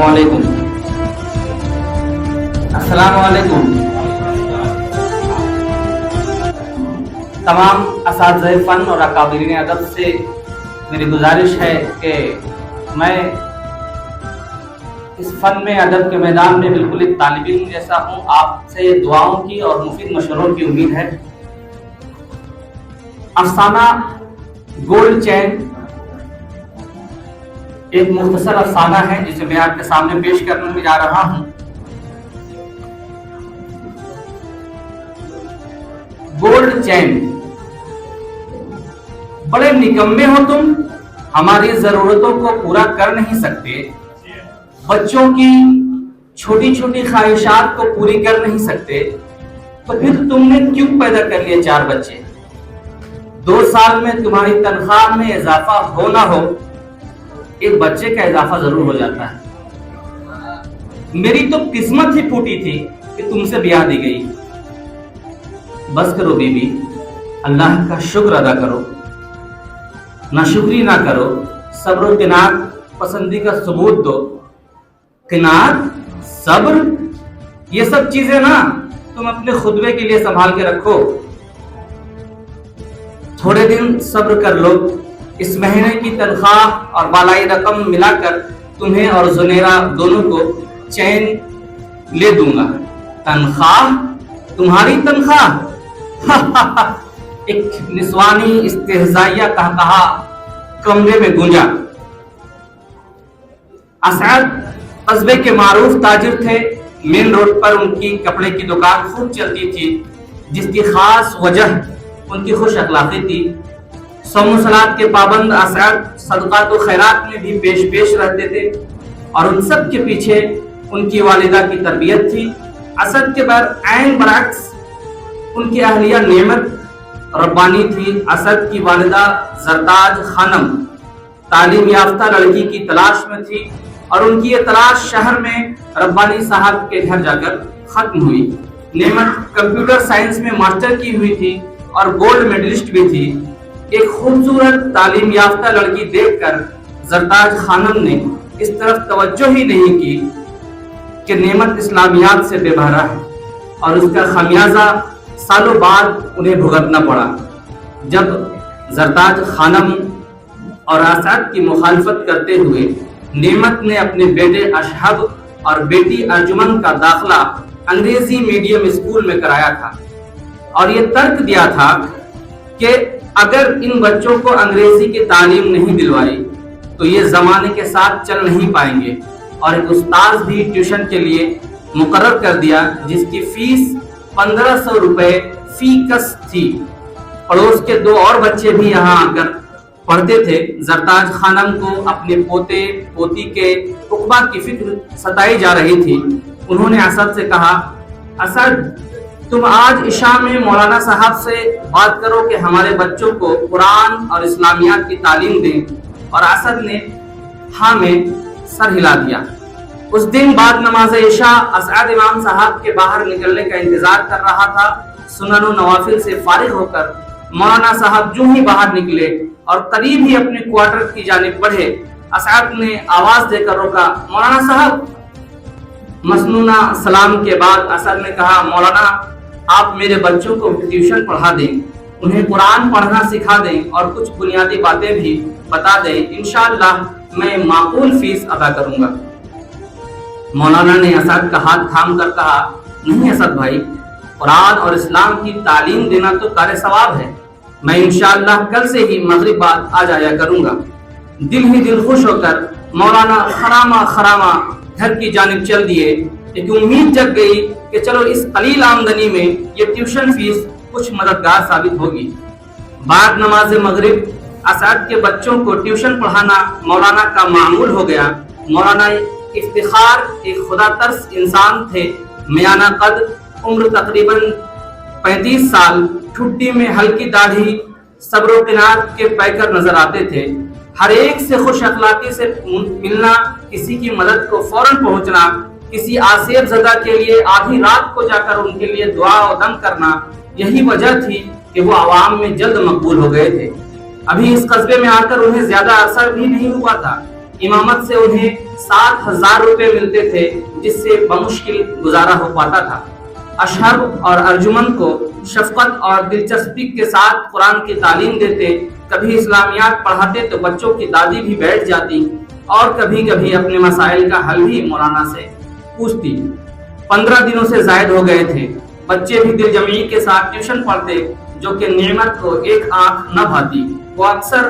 अस्सलामुअलैकुम। अस्सलामुअलैकुम। तमाम असातिज़े फ़न और अकाबिरीन अदब से मेरी गुजारिश है कि मैं इस फ़न में, अदब के मैदान में बिल्कुल एक तालिब इल्म जैसा हूँ। आपसे दुआओं की और मुफीद मशवरों की उम्मीद है। अफसाना गोल्ड चैन एक मुख्तसर अफसाना है जिसे मैं आपके सामने पेश करने जा रहा हूं। Gold chain. बड़े निकम्मे हो तुम, हमारी जरूरतों को पूरा कर नहीं सकते। बच्चों की छोटी छोटी ख्वाहिशात को पूरी कर नहीं सकते, तो फिर तुमने क्यों पैदा कर लिए 4 बच्चे? 2 साल में तुम्हारी तनख्वाह में इजाफा हो ना हो, एक बच्चे का इजाफा जरूर हो जाता है। मेरी तो किस्मत ही फूटी थी कि तुमसे ब्याह दी गई। बस करो बीबी, अल्लाह का शुक्र अदा करो, नाशुक्री ना करो। सब्र किनार पसंदी का सबूत दो। किनार, सब्र, ये सब चीजें ना तुम अपने खुतबे के लिए संभाल के रखो। थोड़े दिन सब्र कर लो। इस महीने की तनख्वाह और बालाई रकम मिलाकर तुम्हें और जुनेरा दोनों को चैन ले दूंगा। तनख्वाह? तुम्हारी तनख्वाह? एक निस्वानी इस्तेहज़ाइया कहकहा कमरे में गूंजा। असद कस्बे के मारूफ ताजिर थे। मेन रोड पर उनकी कपड़े की दुकान खूब चलती थी, जिसकी खास वजह उनकी खुश अखलाकी थी। सौम सलात के पाबंद असद सदक़ात व खैरात में भी पेश रहते थे, और उन सब के पीछे उनकी वालिदा की तरबियत थी। असद के बरअक्स उनकी अहलिया नेमत रब्बानी थी। असद की वालिदा जरदाज खानम तालीम याफ्ता लड़की की तलाश में थी, और उनकी ये तलाश शहर में रब्बानी साहब के घर जाकर खत्म हुई। नेमत कंप्यूटर साइंस में मास्टर की हुई थी और गोल्ड मेडलिस्ट भी थी। एक खूबसूरत तालीम याफ्ता लड़की देखकर जरदाज खानम ने इस तरफ तवज्जो ही नहीं की कि नेमत इस्लामियात से बेबहरा है, और उसका खमियाजा सालों बाद उन्हें भुगतना पड़ा। जब जरदाज खानम और असद की मुखालफत करते हुए नेमत ने अपने बेटे अशहब और बेटी अर्जुमन का दाखिला अंग्रेजी मीडियम स्कूल में कराया था, और ये तर्क दिया था कि अगर इन बच्चों को अंग्रेजी की तालीम नहीं दिलवाई तो ये जमाने के साथ चल नहीं पाएंगे, और एक उस्ताद भी ट्यूशन के लिए मुकर्रर कर दिया, जिसकी फीस 1500 रुपए फी कस थी। पड़ोस के 2 और बच्चे भी यहाँ आकर पढ़ते थे। जरदाज खानम को अपने पोते पोती के उकबा की फिक्र सताई जा रही थी। उन्होंने असद से कहा, असद, तुम आज इशा में मौलाना साहब से बात करो कि हमारे बच्चों को कुरान और इस्लामियात की तालीम दें। और असद ने हाँ में सर हिला दिया। उस दिन बाद नमाज इशा असद इमाम साहब के बाहर निकलने का इंतजार कर रहा था। सुनन और नवाफिल से फारिग होकर मौलाना साहब जो ही बाहर निकले और करीब ही अपने क्वार्टर की जानिब बढ़े, असद ने आवाज देकर रोका, मौलाना साहब। मसनूना सलाम के बाद असद ने कहा, मौलाना, आप मेरे बच्चों को ट्यूशन पढ़ा दें, उन्हें कुरान पढ़ना सिखा दें और कुछ बुनियादी बातें भी बता दें। इंशाअल्लाह मैं माकूल फीस अदा करूंगा। मौलाना ने असद का हाथ थाम कर कहा, नहीं असद भाई, कुरान और इस्लाम की तालीम देना तो कार्य सवाब है। मैं इंशाअल्लाह कल से ही मगरिब बाद आ जाया करूंगा। दिल ही दिल खुश होकर मौलाना खरामा घर की जानिब चल दिए। एक उम्मीद जग गई कि चलो इस कलील आमदनी में ये ट्यूशन फीस कुछ मददगार साबित होगी। बाद नमाज मगरिब असद के बच्चों को ट्यूशन पढ़ाना मौलाना का मामूल हो गया। मौलाना इफ्तिखार एक खुदा तरस इंसान थे। मियाना कद, उम्र तकरीबन 35 साल, ठुड्डी में हल्की दाढ़ी, सब्र किनार के पैकर नजर आते थे। हर एक से खुश अखलाकी से मिलना, किसी की मदद को फौरन पहुंचना, किसी आसेब ज़दा के लिए आधी रात को जाकर उनके लिए दुआ और दम करना, यही वजह थी कि वो आवाम में जल्द मकबूल हो गए थे। अभी इस कस्बे में आकर उन्हें ज्यादा अरसा भी नहीं हुआ था इमामत से उन्हें 7,000 रुपए मिलते थे, जिससे बमुश्किल गुजारा हो पाता था। अशहब और अर्जुमन को शफकत और दिलचस्पी के साथ कुरान की तालीम देते। कभी इस्लामियात पढ़ाते तो बच्चों की दादी भी बैठ जाती और कभी कभी अपने मसाइल का हल भी मौलाना से पूछती। 15 दिनों से जायद हो गए थे। बच्चे भी दिल जमी के साथ ट्यूशन पढ़ते, जो कि नेमत को एक आंख न भाती। वो अक्सर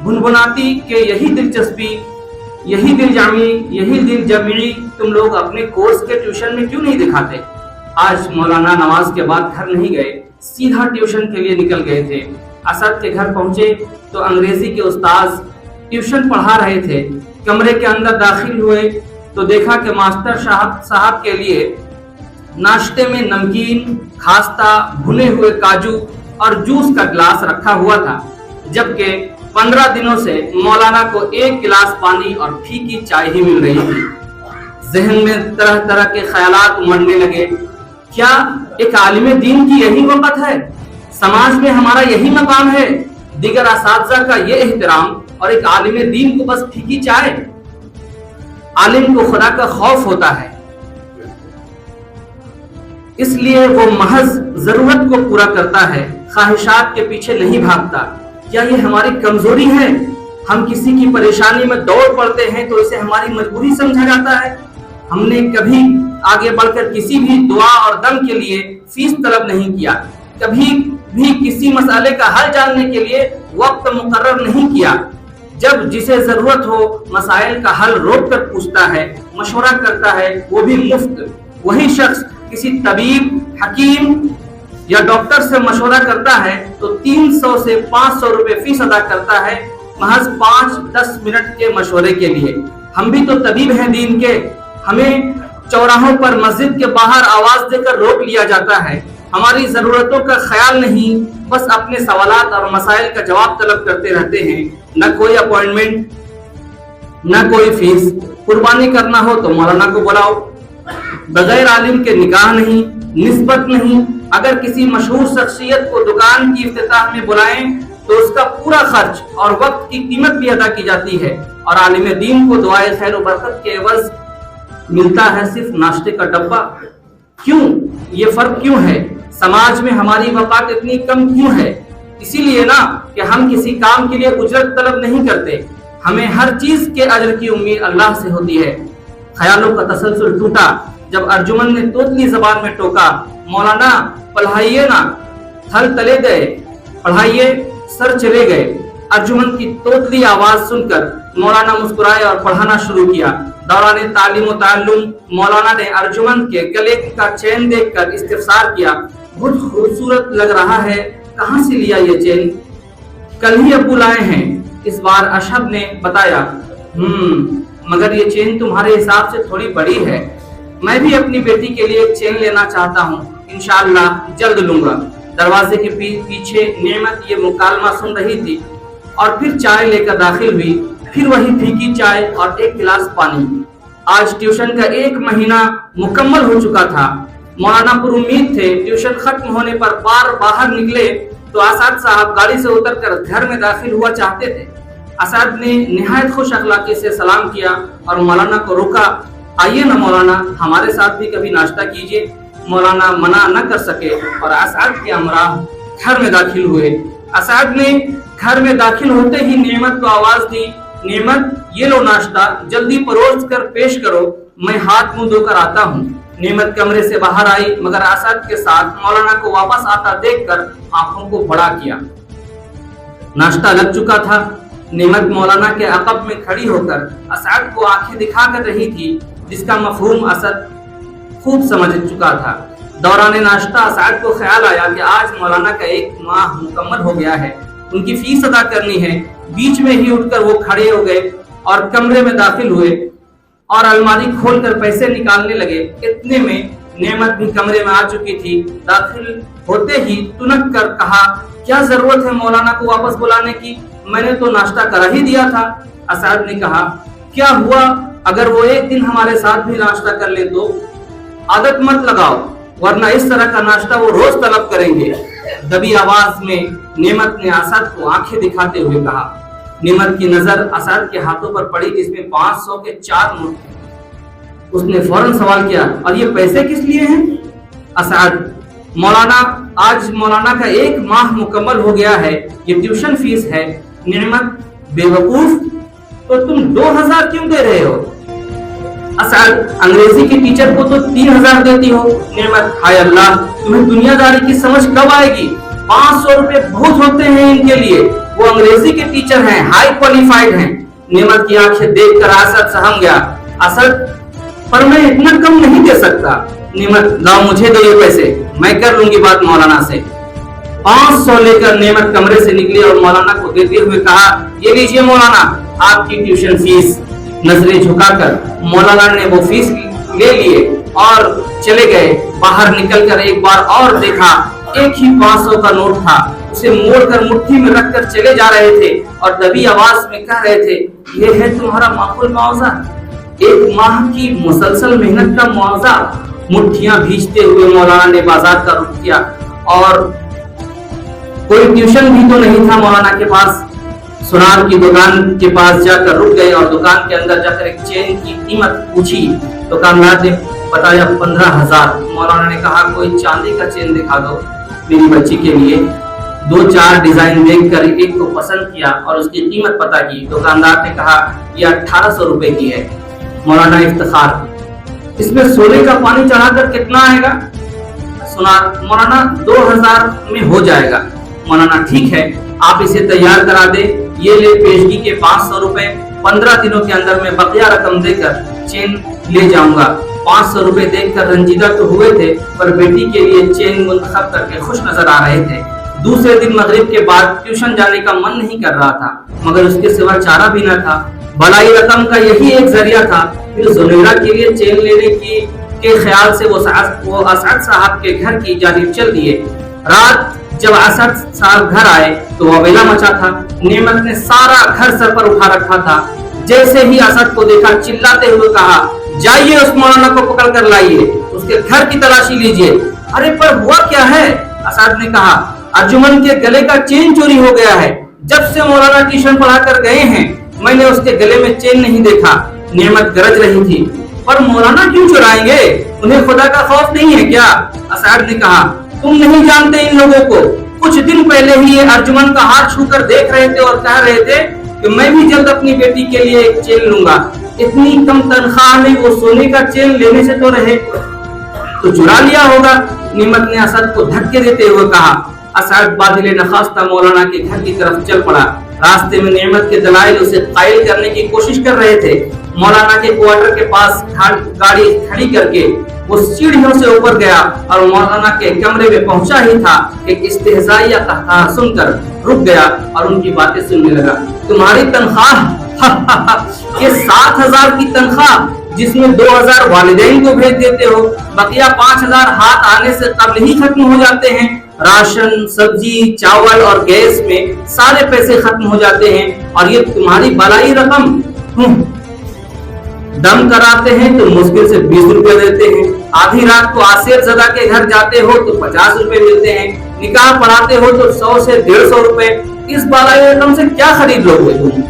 भुनभुनाती कि यही दिलचस्पी, यही दिल जमी तुम लोग अपने कोर्स के ट्यूशन में क्यों नहीं दिखाते। आज मौलाना नमाज के बाद घर नहीं गए, सीधा ट्यूशन के लिए निकल गए थे। असद के घर पहुंचे तो अंग्रेजी के उस्ताद ट्यूशन पढ़ा रहे थे। कमरे के अंदर दाखिल हुए तो देखा कि मास्टर साहब के लिए नाश्ते में नमकीन, खास्ता, भुने हुए काजू और जूस का गिलास रखा हुआ था, जबकि 15 दिनों से मौलाना को एक गिलास पानी और फीकी चाय ही मिल रही थी। जहन में तरह तरह के ख्यालात उमड़ने लगे। क्या एक आलिम दीन की यही वक़्त है? समाज में हमारा यही मकाम है? दीगर असातिज़ा का ये एहतराम और एक आलिम दीन को बस फीकी चाय। आलिम को खुदा का खौफ होता है, इसलिए वो महज जरूरत को पूरा करता है, ख्वाहिशात के पीछे नहीं भागता। क्या ये हमारी कमजोरी है? हम किसी की परेशानी में दौड़ पड़ते हैं तो इसे हमारी मजबूरी समझा जाता है। हमने कभी आगे बढ़कर किसी भी दुआ और दम के लिए फीस तलब नहीं किया, कभी भी किसी मसले का हल जानने के लिए वक्त मुकर्रर नहीं किया। जब जिसे जरूरत हो मसाइल का हल रोक कर पूछता है, मशवरा करता है, वो भी मुफ्त। वही शख्स किसी तबीब, हकीम या डॉक्टर से मशवरा करता है तो 300 से 500 रुपए फीस अदा करता है, महज 5-10 मिनट के मशवरे के लिए। हम भी तो तबीब हैं दीन के। हमें चौराहों पर मस्जिद के बाहर आवाज देकर रोक लिया जाता है। हमारी जरूरतों का ख्याल नहीं, बस अपने सवालात और मसाइल का जवाब तलब करते रहते हैं। न कोई अपॉइंटमेंट, न कोई फीस। कुर्बानी करना हो तो मौलाना को बुलाओ। बगैर आलिम के निकाह नहीं, निस्बत नहीं। अगर किसी मशहूर शख्सियत को दुकान की इफ्तिताह में बुलाएं तो उसका पूरा खर्च और वक्त की कीमत भी अदा की जाती है, और आलिम दीन को दुआए खैर और बरकत के एवज मिलता है सिर्फ नाश्ते का डब्बा। क्यों? ये फर्क क्यों है? समाज में हमारी वक़ात इतनी कम क्यों है? इसीलिए ना कि हम किसी काम के लिए उजरत तलब नहीं करते। हमें हर चीज के अजर की उम्मीद अल्लाह से होती है। ख्यालों का तसलसल टूटा जब अर्जुमन ने तोतली जबान में टोका, मौलाना पढ़ाइए ना, थल तले गए, पढ़ाइए, सर चले गए। अर्जुमन की तोतली आवाज सुनकर मौलाना मुस्कुराए और पढ़ाना शुरू किया। दौरान तालीम व ताल्लुम मौलाना ने अर्जुमन के गले का चेन देखकर इस्तिफसार किया। बहुत खूबसूरत लग रहा है, कहाँ से लिया ये चेन? कल ही अब्बू लाए हैं। इस बार अशहब ने बताया। मगर ये चेन तुम्हारे हिसाब से थोड़ी बड़ी है। मैं भी अपनी बेटी के लिए एक चेन लेना चाहता हूँ, इंशाअल्लाह जल्द लूंगा। दरवाजे के पीछे नेमत ये मुकालमा सुन रही थी और फिर चाय लेकर दाखिल हुई। फिर वही फीकी चाय और एक गिलास पानी। आज ट्यूशन का 1 महीना मुकम्मल हो चुका था। मौलाना पर उम्मीद थे ट्यूशन खत्म होने पर बाहर निकले तो आसाद साहब गाड़ी से उतरकर घर में दाखिल हुआ चाहते थे। आसाद ने निहायत खुश अखलाकी से सलाम किया और मौलाना को रोका। आइए ना मौलाना, हमारे साथ भी कभी नाश्ता कीजिए। मौलाना मना न कर सके और आसाद के हमरा घर में दाखिल हुए। आसाद ने घर में दाखिल होते ही नेमत को आवाज दी, नेमत ये लो नाश्ता, जल्दी परोस कर पेश करो, मैं हाथ मुंह धोकर आता हूँ। नेमत कमरे से बाहर आई, मगर आसाद के साथ मौलाना को वापस आता देखकर आंखों को बड़ा किया। नाश्ता लग चुका था। नेमत मौलाना के अकब में खड़ी होकर आसाद को आंखें दिखा कर रही थी, जिसका मफहूम असद खूब समझ चुका था। दौरान नाश्ता आसाद को ख्याल आया कि आज मौलाना का 1 माह मुकम्मल हो गया है, उनकी फीस अदा करनी है। बीच में ही उठकर वो खड़े हो गए और कमरे में दाखिल हुए और अलमारी खोलकर पैसे निकालने लगे। इतने में नेमत भी कमरे में आ चुकी थी। दाखिल होते ही तुनक कर कहा, क्या जरूरत है मौलाना को वापस बुलाने की? मैंने तो नाश्ता करा ही दिया था। आसाद ने कहा, क्या हुआ अगर वो एक दिन हमारे साथ भी नाश्ता कर ले तो? आदत मत लगाओ, वरना इस तरह का नाश्ता वो रोज तलब करेंगे। दबी आवाज में नेमत ने आसाद को आंखें दिखाते हुए कहा। नेमत की नजर असद के हाथों पर पड़ी जिसमें 500 के 4 नोट थे। उसने फौरन सवाल किया, और ये पैसे किस लिए हैं? असद, मौलाना, आज मौलाना का 1 माह मुकम्मल हो गया है, ये ट्यूशन फीस है। नेमत, बेवकूफ, तो तुम 2000 क्यों दे रहे हो? असद, अंग्रेजी के टीचर को तो 3000 देती हो। नेमत, हाय अल्लाह, तुम्हें दुनियादारी की समझ कब आएगी? 500 रुपए बहुत होते हैं इनके लिए, वो अंग्रेजी के टीचर हैं, हाई क्वालिफाइड हैं। नेमत की आंखें देखकर असद सहम गया। असद, पर मैं इतना कम नहीं दे सकता। नेमत, लाओ मुझे दो ये पैसे, मैं कर लूंगी बात मौलाना से। 500 लेकर नेमत कमरे से निकली और मौलाना को देते हुए कहा, ये लीजिए मौलाना, आपकी ट्यूशन फीस। नजरें झुकाकर मौलाना ने वो फीस ले लिए और चले गए। बाहर निकलकर एक बार और देखा, एक ही 500 का नोट था। उसे मोड़कर मुट्ठी में रखकर चले जा रहे थे और दबी आवाज में कह रहे थे, ये है तुम्हारा माकूल मुआवजा, 1 माह की मुसलसल मेहनत का मुआवजा। मुट्ठियां भींचते हुए मौलाना ने बाजार का रुख किया और कोई ट्यूशन भी तो नहीं था मौलाना के पास। सुनार की दुकान के पास जाकर रुक गए और दुकान के अंदर जाकर एक चेन की कीमत पूछी। दुकानदार ने बताया 15,000। मौलाना ने कहा, कोई चांदी का चेन दिखा दो मेरी बच्ची के लिए। 2-4 डिजाइन देखकर एक को पसंद किया और उसकी कीमत पता की। दुकानदार ने कहा, यह 1800 रुपए की है। मौलाना इफ्तिखार, इसमें सोने का पानी चढ़ाकर कितना आएगा? सुनार, मौलाना 2000 में हो जाएगा। मौलाना, ठीक है, आप इसे तैयार करा दे, ये ले पेशगी के 500 रुपए। 15 दिनों के अंदर मैं बकिया रकम देकर चेन ले जाऊंगा। 500 रुपए देखकर रंजीदा तो हुए थे, पर बेटी के लिए चेन मुंतखब करके खुश नजर आ रहे थे। दूसरे दिन मगरिब के बाद ट्यूशन जाने का मन नहीं कर रहा था, मगर उसके सिवा चारा भी न था। भलाई रकम का यही एक जरिया था। फिर जुनैरा के लिए चेन लेने के ख्याल से वो असद साहब के घर की जानिब चल दिए। रात जब असद साहब घर आए तो वबेला मचा था। नेमत ने सारा घर सर पर उठा रखा था। जैसे ही असद को देखा, चिल्लाते हुए कहा, जाइए उस मौलाना को पकड़ कर लाइए, उसके घर की तलाशी लीजिए। अरे पर हुआ क्या है? असद ने कहा, अर्जुमन के गले का चेन चोरी हो गया है। जब से मौलाना ट्यूशन पढ़ा कर गए हैं, मैंने उसके गले में चेन नहीं देखा। नेमत गरज रही थी, पर मौलाना क्यों चुराएंगे? उन्हें खुदा का खौफ नहीं है क्या? असद ने कहा, तुम नहीं जानते इन लोगों को। कुछ दिन पहले ही ये अर्जुमन का हाथ छूकर देख रहे थे और कह रहे थे कि मैं भी जल्द अपनी बेटी के लिए एक चेन लूंगा। इतनी कम तनख्वाह में वो सोने का चेन लेने से तो रहे, तो चुरा लिया होगा। नेमत ने असद को धक्के देते हुए कहा। असद बादिले नखास्ता मौलाना के घर की तरफ चल पड़ा। रास्ते में नेमत के दलाइल उसे कायल करने की कोशिश कर रहे थे। मौलाना के क्वार्टर के पास गाड़ी खड़ी करके वो सीढ़ियों से ऊपर गया और मौलाना के कमरे में पहुंचा ही था कि इस्तेहज़ाइया कहता सुनकर रुक गया और उनकी बातें सुनने लगा। तुम्हारी तनख्वाह ये 7000 की तनख्वाह, जिसमें 2000 वालिदैन को भेज देते हो, बकिया 5000 हाथ आने से कबल ही खत्म हो जाते हैं। राशन, सब्जी, चावल और गैस में सारे पैसे खत्म हो जाते हैं और ये तुम्हारी भलाई रकम। दम कराते हैं तो मुश्किल से 20 रुपए देते हैं। आधी रात को आसिर ज़दा के घर जाते हो तो 50 रुपए मिलते हैं। निकाह पढ़ाते हो तो 100 से 150 रुपए। इस भलाई रकम से क्या खरीद लोगे तुम?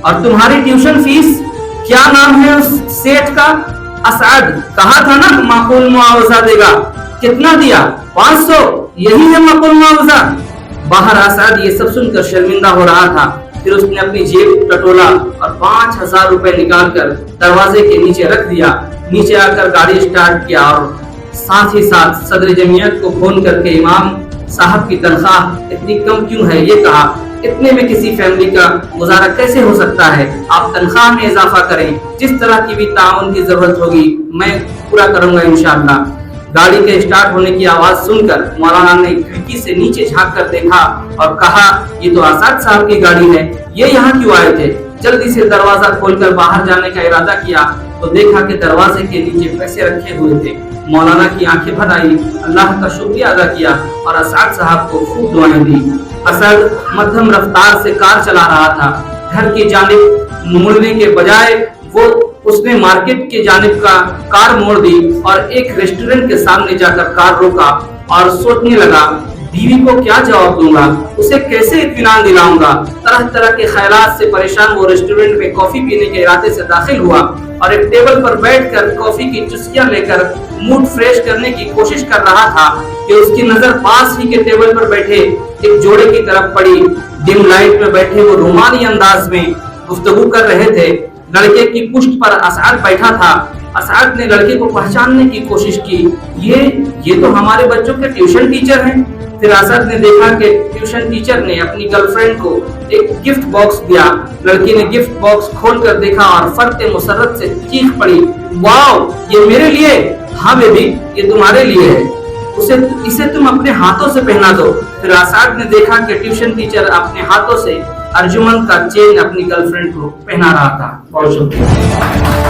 और तुम्हारी ट्यूशन फीस, क्या नाम है उस सेठ का? असद, कहा था ना माकूल मुआवजा देगा। कितना दिया? 500। यही है माकूल मुआवजा। बाहर असद ये सब सुनकर शर्मिंदा हो रहा था। फिर उसने अपनी जेब टटोला और 5000 रुपए निकालकर दरवाजे के नीचे रख दिया। नीचे आकर गाड़ी स्टार्ट किया और साथ ही साथ सदर जमीयत को फोन करके इमाम साहब की तनख्वाह इतनी कम क्यों है ये कहा। इतने में किसी फैमिली का गुजारा कैसे हो सकता है? आप तनख्वाह में इजाफा करें, जिस तरह की भी ताउन की जरूरत होगी मैं पूरा करूंगा इंशाअल्लाह। गाड़ी के स्टार्ट होने की आवाज सुनकर मौलाना ने खिड़की से नीचे झांक कर देखा और कहा, ये तो असद साहब की गाड़ी है, ये यहाँ क्यों आए थे? जल्दी से दरवाजा खोलकर बाहर जाने का इरादा किया तो देखा कि दरवाजे के नीचे पैसे रखे हुए थे। मौलाना की आंखें भर आई, अल्लाह का शुक्रिया अदा किया और असद साहब को खूब दुआएं दी। असद मध्यम रफ्तार से कार चला रहा था। घर की जानिब मुड़ने के बजाय उसने मार्केट की जानिब का कार मोड़ दी और एक रेस्टोरेंट के सामने जाकर कार रोका और सोचने लगा, बीवी को क्या जवाब दूंगा, उसे कैसे इत्मीनान दिलाऊंगा। तरह तरह के ख्यालात से परेशान वो रेस्टोरेंट में कॉफी पीने के इरादे से दाखिल हुआ और एक टेबल पर बैठकर कॉफी की चुस्कियां लेकर मूड फ्रेश करने की कोशिश कर रहा था कि उसकी नजर पास ही के टेबल पर बैठे एक जोड़े की तरफ पड़ी। डिम लाइट में बैठे वो रोमानी अंदाज में गुफ्तगू कर रहे थे। लड़के की पुष्ट पर असअद बैठा था। असअद ने लड़के को पहचानने की कोशिश की। ये तो हमारे बच्चों के ट्यूशन टीचर हैं। फिर असअद ने देखा कि ट्यूशन टीचर ने अपनी गर्लफ्रेंड को एक गिफ्ट बॉक्स दिया। लड़की ने गिफ्ट बॉक्स खोलकर देखा और फर्ते मुसर्रत से चीख पड़ी, वाओ, ये मेरे लिए? हाँ बेबी, ये तुम्हारे लिए है। इसे तुम अपने हाथों से पहना दो। फिर असअद ने देखा कि ट्यूशन टीचर अपने हाथों से अर्जुमंद का चेन अपनी गर्लफ्रेंड को पहना रहा था। बहुत शुक्रिया।